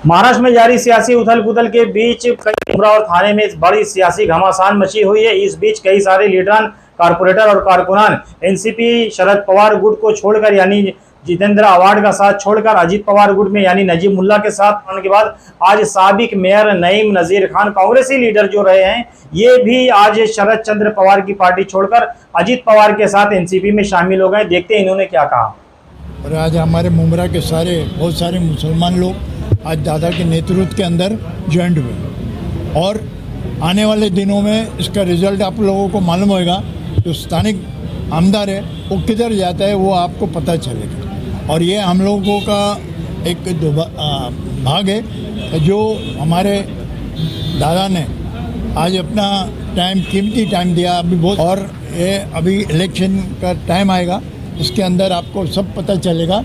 महाराष्ट्र में जारी सियासी उथल पुथल के बीच कई उमरा और थाने में बड़ी सियासी घमासान मची हुई है। इस बीच कई सारे लीडरान, कारपोरेटर और कारकुनान एनसीपी शरद पवार गुट को छोड़कर यानी जितेंद्र आव्हाड का साथ छोड़कर अजीत पवार गुट में यानी नजीब मुल्ला के साथ आने के बाद आज साबिक मेयर नईम नजीर खान कांग्रेसी लीडर जो रहे हैं, ये भी आज शरद चंद्र पवार की पार्टी छोड़कर अजीत पवार के साथ एनसीपी में शामिल हो गए। देखते हैं इन्होंने क्या कहा। और आज हमारे मुमरा के बहुत सारे मुसलमान लोग आज दादा के नेतृत्व के अंदर ज्वाइंट हुए और आने वाले दिनों में इसका रिजल्ट आप लोगों को मालूम होगा। जो स्थानिक आमदार है वो किधर जाता है वो आपको पता चलेगा। और ये हम लोगों का एक भाग है जो हमारे दादा ने आज अपना कीमती टाइम दिया अभी बहुत। और ये अभी इलेक्शन का टाइम आएगा, इसके अंदर आपको सब पता चलेगा